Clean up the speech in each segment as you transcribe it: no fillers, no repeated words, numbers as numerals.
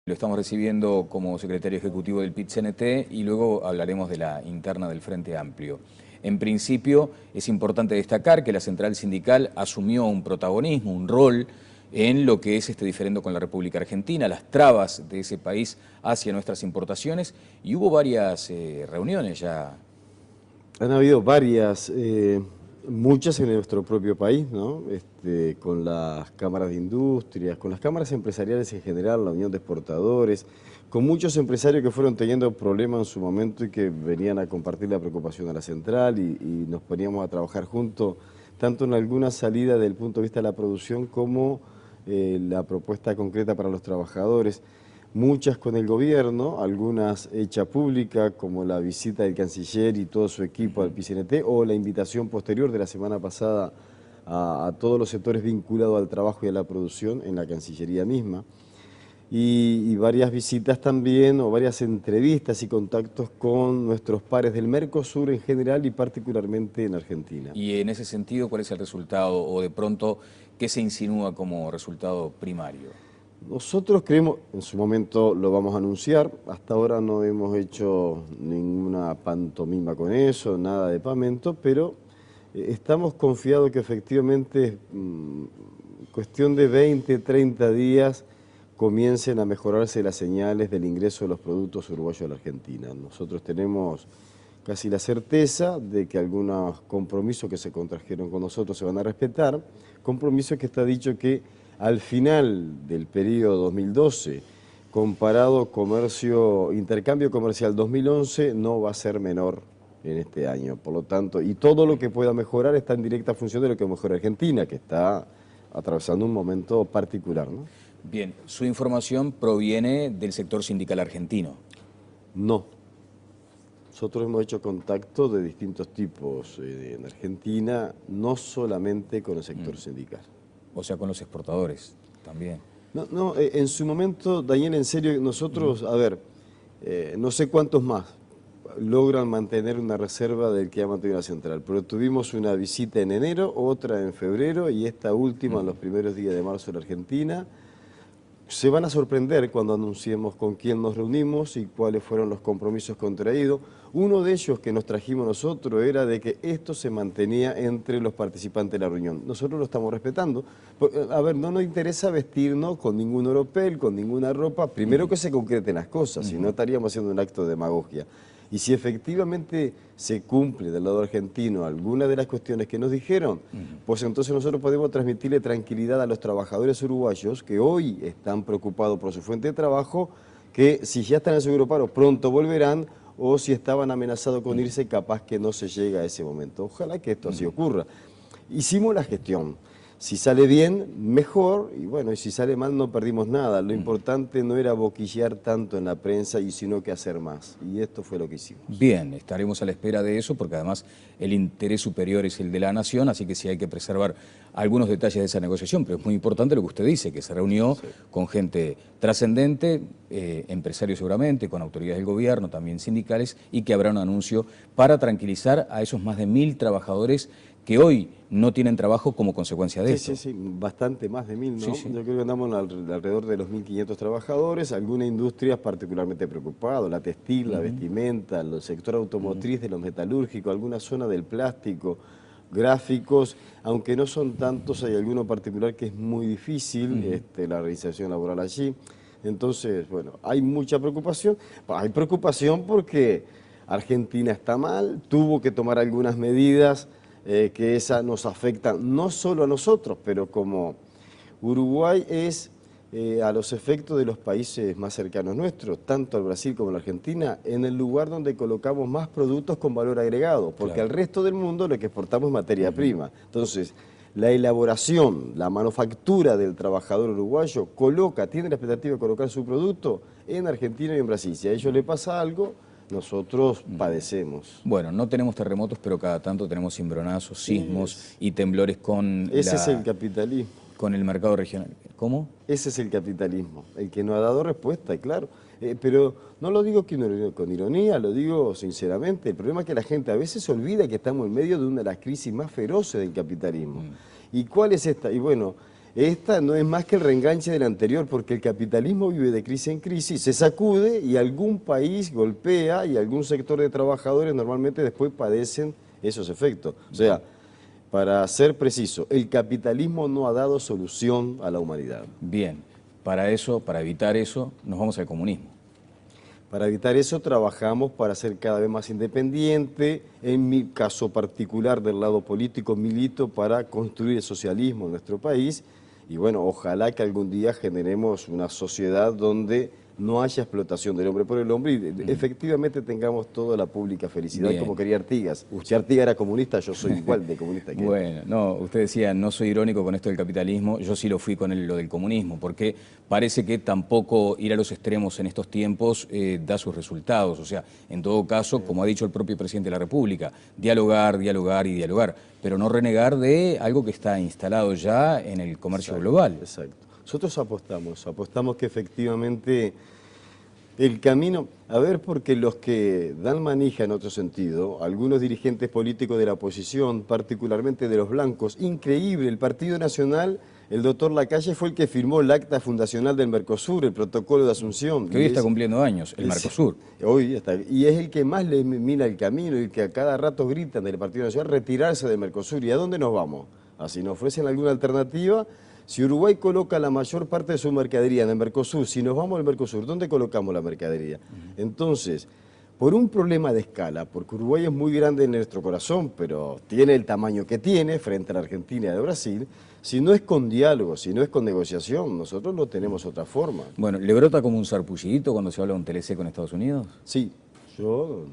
Lo estamos recibiendo como secretario ejecutivo del PIT-CNT y luego hablaremos de la interna del Frente Amplio. En principio, es importante destacar que la central sindical asumió un protagonismo, un rol en lo que es este diferendo con la República Argentina, las trabas de ese país hacia nuestras importaciones, y hubo varias reuniones ya. Han habido varias, muchas en nuestro propio país, ¿no? Con las cámaras de industrias, con las cámaras empresariales en general, la Unión de Exportadores, con muchos empresarios que fueron teniendo problemas en su momento y que venían a compartir la preocupación a la central y nos poníamos a trabajar juntos, tanto en alguna salida del punto de vista de la producción como la propuesta concreta para los trabajadores. Muchas con el gobierno, algunas hechas públicas, como la visita del canciller y todo su equipo al PIT-CNT, o la invitación posterior de la semana pasada a todos los sectores vinculados al trabajo y a la producción en la Cancillería misma. Y varias visitas también, o varias entrevistas y contactos con nuestros pares del Mercosur en general y particularmente en Argentina. Y en ese sentido, ¿cuál es el resultado o de pronto qué se insinúa como resultado primario? Nosotros creemos, en su momento lo vamos a anunciar, hasta ahora no hemos hecho ninguna pantomima con eso, nada de pamento, pero estamos confiados que efectivamente es cuestión de 20, 30 días comiencen a mejorarse las señales del ingreso de los productos uruguayos a la Argentina. Nosotros tenemos casi la certeza de que algunos compromisos que se contrajeron con nosotros se van a respetar, compromisos que está dicho que al final del periodo 2012, comparado intercambio comercial 2011, no va a ser menor en este año. Por lo tanto, y todo lo que pueda mejorar está en directa función de lo que mejora Argentina, que está atravesando un momento particular, ¿no? Bien, su información proviene del sector sindical argentino. No. Nosotros hemos hecho contacto de distintos tipos en Argentina, no solamente con el sector sindical. O sea, con los exportadores también. No, en su momento, Daniel, en serio, nosotros, a ver, no sé cuántos más logran mantener una reserva del que ha mantenido la central, pero tuvimos una visita en enero, otra en febrero y esta última en los primeros días de marzo en Argentina. Se van a sorprender cuando anunciemos con quién nos reunimos y cuáles fueron los compromisos contraídos. Uno de ellos que nos trajimos nosotros era de que esto se mantenía entre los participantes de la reunión. Nosotros lo estamos respetando. A ver, no nos interesa vestirnos con ningún oropel, con ninguna ropa. Primero que se concreten las cosas, si no estaríamos haciendo un acto de demagogia. Y si efectivamente se cumple del lado argentino alguna de las cuestiones que nos dijeron, pues entonces nosotros podemos transmitirle tranquilidad a los trabajadores uruguayos que hoy están preocupados por su fuente de trabajo, que si ya están en el seguro paro pronto volverán, o si estaban amenazados con irse, capaz que no se llega a ese momento. Ojalá que esto así ocurra. Hicimos la gestión. Si sale bien, mejor, y bueno, y si sale mal no perdimos nada. Lo importante no era boquillear tanto en la prensa, sino que hacer más. Y esto fue lo que hicimos. Bien, estaremos a la espera de eso, porque además el interés superior es el de la nación, así que sí hay que preservar algunos detalles de esa negociación, pero es muy importante lo que usted dice, que se reunió con gente trascendente, empresarios seguramente, con autoridades del gobierno, también sindicales, y que habrá un anuncio para tranquilizar a esos más de 1000 trabajadores que hoy no tienen trabajo como consecuencia de esto. Sí, bastante más de 1000, ¿no? Sí, sí. Yo creo que andamos alrededor de los 1500 trabajadores, algunas industrias particularmente preocupadas, la textil, la vestimenta, el sector automotriz, de los metalúrgicos, alguna zona del plástico, gráficos, aunque no son tantos, hay alguno particular que es muy difícil, la realización laboral allí. Entonces, bueno, hay mucha preocupación. Hay preocupación porque Argentina está mal, tuvo que tomar algunas medidas que esa nos afecta no solo a nosotros, pero como Uruguay es a los efectos de los países más cercanos nuestros, tanto al Brasil como a la Argentina, en el lugar donde colocamos más productos con valor agregado, porque al resto del mundo lo que exportamos es materia prima. Entonces, la elaboración, la manufactura del trabajador uruguayo tiene la expectativa de colocar su producto en Argentina y en Brasil. Si a ellos le pasa algo, nosotros padecemos. Bueno, no tenemos terremotos, pero cada tanto tenemos cimbronazos, sismos y temblores con Ese es el capitalismo. con el mercado regional. ¿Cómo? Ese es el capitalismo, el que no ha dado respuesta, claro. Pero no lo digo con ironía, lo digo sinceramente. El problema es que la gente a veces se olvida que estamos en medio de una de las crisis más feroces del capitalismo. ¿Y cuál es esta? Y bueno, esta no es más que el reenganche del anterior, porque el capitalismo vive de crisis en crisis, se sacude y algún país golpea y algún sector de trabajadores normalmente después padecen esos efectos. O sea, para ser preciso, el capitalismo no ha dado solución a la humanidad. Bien, para eso, para evitar eso, nos vamos al comunismo. Para evitar eso trabajamos para ser cada vez más independiente, en mi caso particular del lado político milito para construir el socialismo en nuestro país y bueno, ojalá que algún día generemos una sociedad donde no haya explotación del hombre por el hombre y efectivamente tengamos toda la pública felicidad. Bien. Como quería Artigas. Si Artigas era comunista, yo soy igual de comunista que él. Bueno, no, usted decía, no soy irónico con esto del capitalismo, yo sí lo fui con lo del comunismo, porque parece que tampoco ir a los extremos en estos tiempos da sus resultados. O sea, en todo caso, como ha dicho el propio presidente de la República, dialogar, dialogar y dialogar, pero no renegar de algo que está instalado ya en el comercio global. Exacto. Nosotros apostamos que efectivamente el camino, a ver, porque los que dan manija en otro sentido, algunos dirigentes políticos de la oposición, particularmente de los blancos, increíble, el Partido Nacional, el doctor Lacalle fue el que firmó el acta fundacional del Mercosur, el protocolo de Asunción. Que hoy está cumpliendo años, el Mercosur. Hoy está, y es el que más le mira el camino y que a cada rato gritan del Partido Nacional retirarse del Mercosur. ¿Y a dónde nos vamos? Así nos ofrecen alguna alternativa. Si Uruguay coloca la mayor parte de su mercadería en el Mercosur, si nos vamos al Mercosur, ¿dónde colocamos la mercadería? Entonces, por un problema de escala, porque Uruguay es muy grande en nuestro corazón, pero tiene el tamaño que tiene frente a la Argentina y a Brasil, si no es con diálogo, si no es con negociación, nosotros no tenemos otra forma. Bueno, ¿le brota como un sarpullidito cuando se habla de un TLC con Estados Unidos? Sí, yo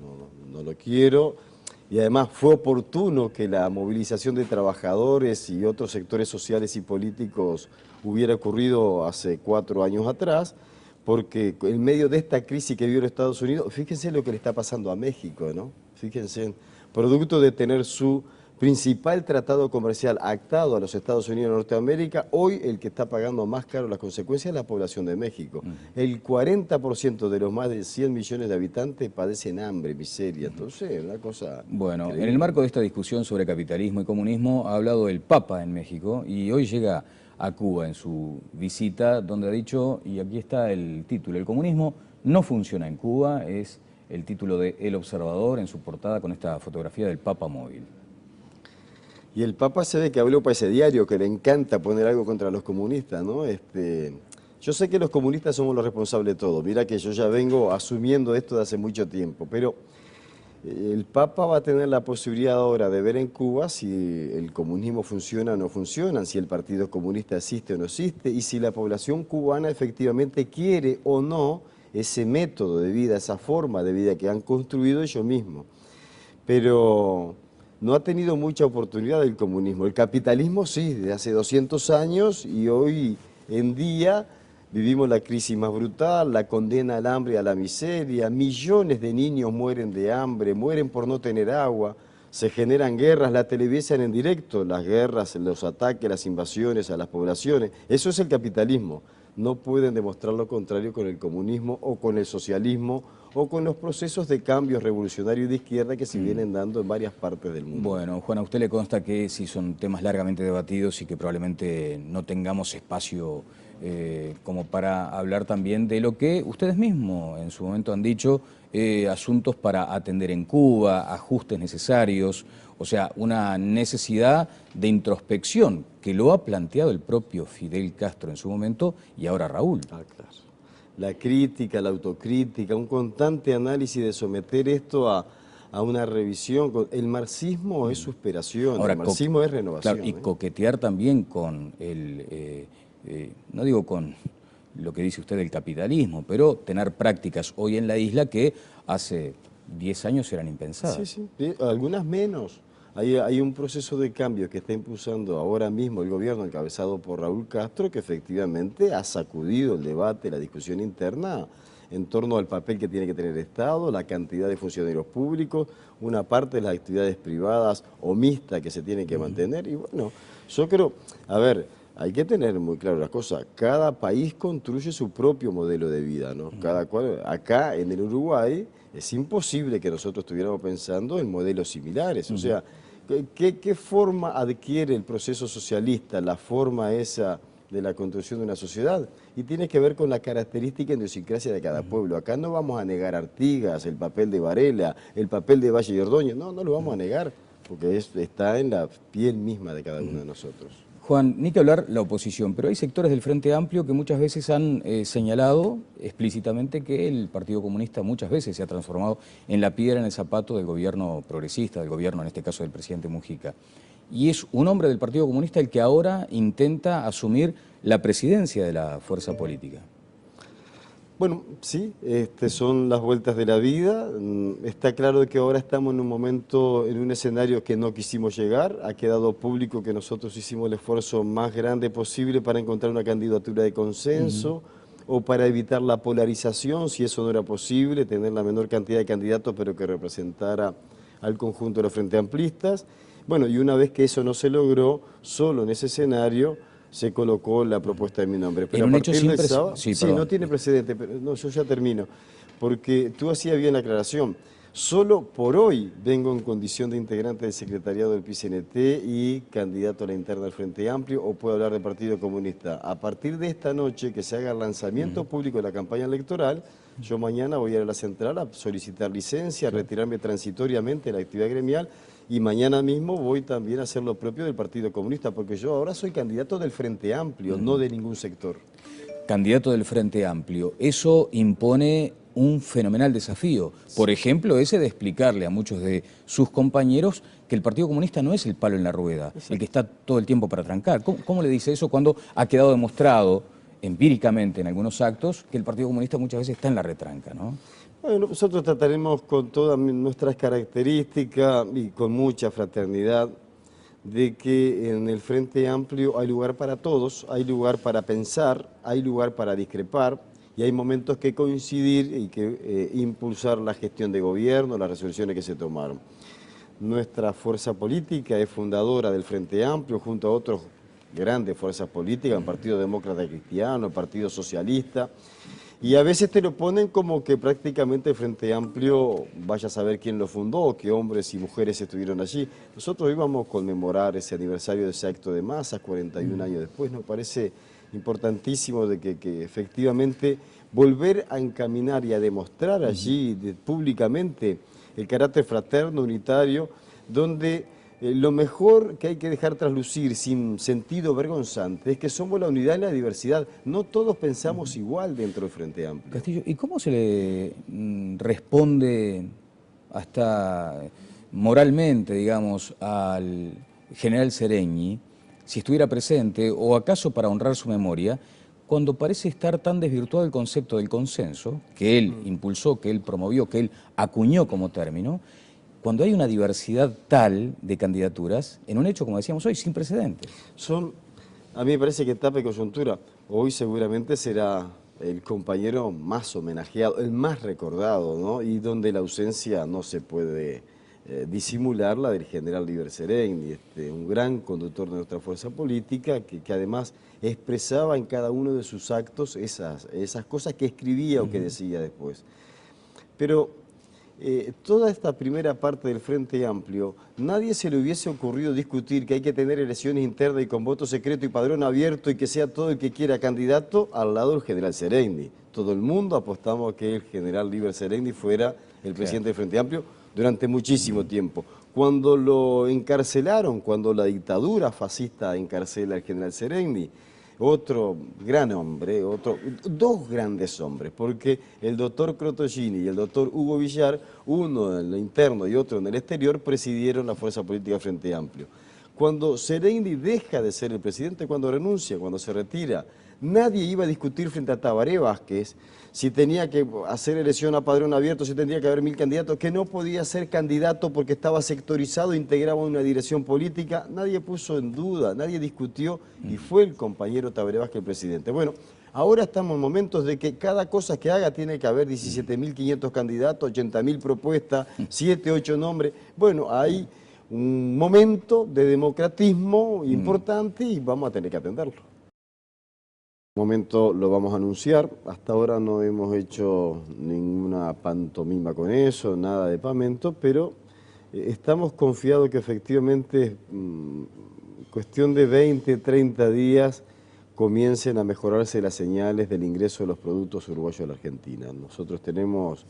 no lo quiero. Y además fue oportuno que la movilización de trabajadores y otros sectores sociales y políticos hubiera ocurrido hace 4 años atrás, porque en medio de esta crisis que vivió Estados Unidos, fíjense lo que le está pasando a México, ¿no? Fíjense, producto de tener su principal tratado comercial actado a los Estados Unidos de Norteamérica, hoy el que está pagando más caro las consecuencias es la población de México. El 40% de los más de 100 millones de habitantes padecen hambre, miseria, entonces una cosa... Bueno, increíble. En el marco de esta discusión sobre capitalismo y comunismo ha hablado el Papa en México y hoy llega a Cuba en su visita donde ha dicho, y aquí está el título, el comunismo no funciona en Cuba, es el título de El Observador en su portada con esta fotografía del Papa móvil. Y el Papa se ve que habló para ese diario, que le encanta poner algo contra los comunistas, ¿no? Yo sé que los comunistas somos los responsables de todo, mira que yo ya vengo asumiendo esto de hace mucho tiempo, pero el Papa va a tener la posibilidad ahora de ver en Cuba si el comunismo funciona o no funciona, si el Partido Comunista existe o no existe, y si la población cubana efectivamente quiere o no ese método de vida, esa forma de vida que han construido ellos mismos. Pero no ha tenido mucha oportunidad el comunismo. El capitalismo sí, desde hace 200 años y hoy en día vivimos la crisis más brutal, la condena al hambre y a la miseria, millones de niños mueren de hambre, mueren por no tener agua, se generan guerras, la televisan en directo, las guerras, los ataques, las invasiones a las poblaciones. Eso es el capitalismo. No pueden demostrar lo contrario con el comunismo o con el socialismo o con los procesos de cambios revolucionarios de izquierda que se vienen dando en varias partes del mundo. Bueno, Juan, a usted le consta que sí son temas largamente debatidos y que probablemente no tengamos espacio como para hablar también de lo que ustedes mismos en su momento han dicho, asuntos para atender en Cuba, ajustes necesarios, o sea, una necesidad de introspección que lo ha planteado el propio Fidel Castro en su momento y ahora Raúl. Ah, claro. La crítica, la autocrítica, un constante análisis de someter esto a una revisión. El marxismo es superación, ahora, el marxismo es renovación. Claro, y coquetear también con el, no digo con lo que dice usted del capitalismo, pero tener prácticas hoy en la isla que hace 10 años eran impensadas. Sí, algunas menos. Hay un proceso de cambio que está impulsando ahora mismo el gobierno encabezado por Raúl Castro que efectivamente ha sacudido el debate, la discusión interna en torno al papel que tiene que tener el Estado, la cantidad de funcionarios públicos, una parte de las actividades privadas o mixtas que se tienen que mantener. Y bueno, yo creo, a ver, hay que tener muy claro las cosas. Cada país construye su propio modelo de vida, ¿no? Cada cual, acá en el Uruguay es imposible que nosotros estuviéramos pensando en modelos similares. O sea, ¿qué forma adquiere el proceso socialista? La forma esa de la construcción de una sociedad y tiene que ver con la característica e idiosincrasia de cada pueblo. Acá no vamos a negar Artigas, el papel de Varela, el papel de Valle y Ordóñez, no lo vamos a negar, porque está en la piel misma de cada uno de nosotros. Juan, ni que hablar la oposición, pero hay sectores del Frente Amplio que muchas veces han señalado explícitamente que el Partido Comunista muchas veces se ha transformado en la piedra en el zapato del gobierno progresista, del gobierno en este caso del presidente Mujica. Y es un hombre del Partido Comunista el que ahora intenta asumir la presidencia de la fuerza política. Bueno, sí, son las vueltas de la vida. Está claro que ahora estamos en un momento, en un escenario que no quisimos llegar. Ha quedado público que nosotros hicimos el esfuerzo más grande posible para encontrar una candidatura de consenso o para evitar la polarización, si eso no era posible, tener la menor cantidad de candidatos pero que representara al conjunto de los Frente Amplistas. Bueno, y una vez que eso no se logró, solo en ese escenario se colocó la propuesta de mi nombre. Pero en un a hecho partir sin del sábado, sí, no tiene precedente, pero no, yo ya termino, porque tú hacías bien la aclaración. Solo por hoy vengo en condición de integrante del secretariado del PCNT y candidato a la interna del Frente Amplio, o puedo hablar del Partido Comunista. A partir de esta noche que se haga el lanzamiento público de la campaña electoral, yo mañana voy a ir a la central a solicitar licencia, a retirarme transitoriamente de la actividad gremial, y mañana mismo voy también a hacer lo propio del Partido Comunista, porque yo ahora soy candidato del Frente Amplio, no de ningún sector. Candidato del Frente Amplio. Eso impone un fenomenal desafío. Por ejemplo, ese de explicarle a muchos de sus compañeros que el Partido Comunista no es el palo en la rueda, exacto, el que está todo el tiempo para trancar. ¿Cómo le dice eso cuando ha quedado demostrado empíricamente en algunos actos que el Partido Comunista muchas veces está en la retranca, ¿no? Bueno, nosotros trataremos con todas nuestras características y con mucha fraternidad de que en el Frente Amplio hay lugar para todos, hay lugar para pensar, hay lugar para discrepar y hay momentos que coincidir y que impulsar la gestión de gobierno, las resoluciones que se tomaron. Nuestra fuerza política es fundadora del Frente Amplio junto a otras grandes fuerzas políticas, el Partido Demócrata Cristiano, el Partido Socialista. Y a veces te lo ponen como que prácticamente el Frente Amplio, vaya a saber quién lo fundó, qué hombres y mujeres estuvieron allí. Nosotros íbamos a conmemorar ese aniversario de ese acto de masas, 41 años después. Nos parece importantísimo de que efectivamente volver a encaminar y a demostrar allí públicamente el carácter fraterno, unitario, donde lo mejor que hay que dejar traslucir sin sentido vergonzante es que somos la unidad en la diversidad. No todos pensamos igual dentro del Frente Amplio. Castillo, ¿y cómo se le responde hasta moralmente, digamos, al general Seregni, si estuviera presente, o acaso para honrar su memoria, cuando parece estar tan desvirtuado el concepto del consenso, que él impulsó, que él promovió, que él acuñó como término, cuando hay una diversidad tal de candidaturas, en un hecho, como decíamos hoy, sin precedentes? A mí me parece que tapa y coyuntura. Hoy seguramente será el compañero más homenajeado, el más recordado, ¿no? Y donde la ausencia no se puede disimular, la del general Liber Seregni, un gran conductor de nuestra fuerza política, que además expresaba en cada uno de sus actos esas cosas que escribía o que decía después. Pero toda esta primera parte del Frente Amplio, nadie se le hubiese ocurrido discutir que hay que tener elecciones internas y con voto secreto y padrón abierto y que sea todo el que quiera candidato al lado del general Seregni. Todo el mundo apostamos a que el general Liber Seregni fuera el presidente del Frente Amplio durante muchísimo tiempo. Cuando lo encarcelaron, cuando la dictadura fascista encarcela al general Seregni, otro gran hombre, dos grandes hombres, porque el doctor Crotogini y el doctor Hugo Villar, uno en lo interno y otro en el exterior, presidieron la fuerza política Frente Amplio. Cuando Seregni deja de ser el presidente, cuando renuncia, cuando se retira, nadie iba a discutir frente a Tabaré Vázquez si tenía que hacer elección a padrón abierto, si tendría que haber 1000 candidatos, que no podía ser candidato porque estaba sectorizado, integraba una dirección política. Nadie puso en duda, nadie discutió y fue el compañero Tabaré Vázquez el presidente. Bueno, ahora estamos en momentos de que cada cosa que haga tiene que haber 17.500 candidatos, 80.000 propuestas, 7, 8 nombres. Bueno, hay un momento de democratismo importante y vamos a tener que atenderlo. En un momento lo vamos a anunciar, hasta ahora no hemos hecho ninguna pantomima con eso, nada de pamento, pero estamos confiados que efectivamente cuestión de 20, 30 días comiencen a mejorarse las señales del ingreso de los productos uruguayos a la Argentina. Nosotros tenemos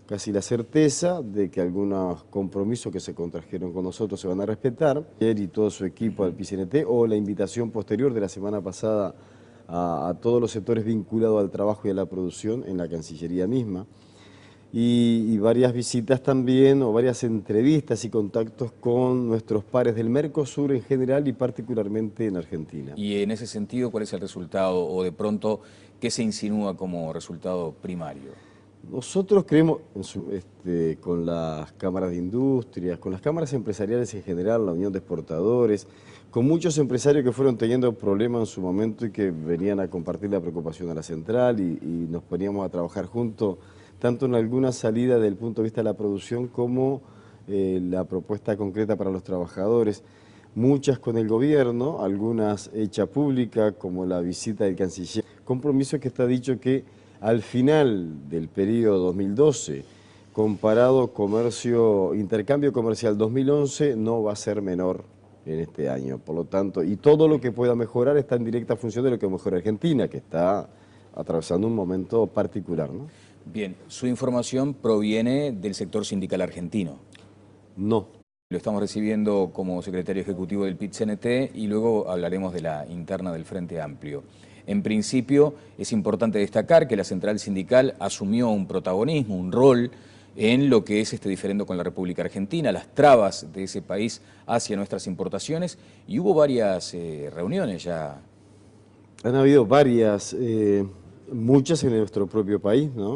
casi la certeza de que algunos compromisos que se contrajeron con nosotros se van a respetar. Él y todo su equipo del PCNT, o la invitación posterior de la semana pasada a todos los sectores vinculados al trabajo y a la producción en la Cancillería misma. Y varias visitas también, o varias entrevistas y contactos con nuestros pares del Mercosur en general y particularmente en Argentina. Y en ese sentido, ¿cuál es el resultado o de pronto qué se insinúa como resultado primario? Nosotros creemos con las cámaras de industrias, con las cámaras empresariales en general, la Unión de Exportadores, con muchos empresarios que fueron teniendo problemas en su momento y que venían a compartir la preocupación a la central y nos poníamos a trabajar juntos, tanto en alguna salida desde el punto de vista de la producción como la propuesta concreta para los trabajadores. Muchas con el gobierno, algunas hechas públicas, como la visita del canciller. Compromiso que está dicho que al final del periodo 2012, comparado intercambio comercial 2011, no va a ser menor en este año. Por lo tanto, y todo lo que pueda mejorar está en directa función de lo que mejora Argentina, que está atravesando un momento particular, ¿no? Bien, su información proviene del sector sindical argentino. No. Lo estamos recibiendo como secretario ejecutivo del PIT-CNT y luego hablaremos de la interna del Frente Amplio. En principio, es importante destacar que la central sindical asumió un protagonismo, un rol en lo que es este diferendo con la República Argentina, las trabas de ese país hacia nuestras importaciones, y hubo varias reuniones ya. Han habido varias, muchas en nuestro propio país, ¿no?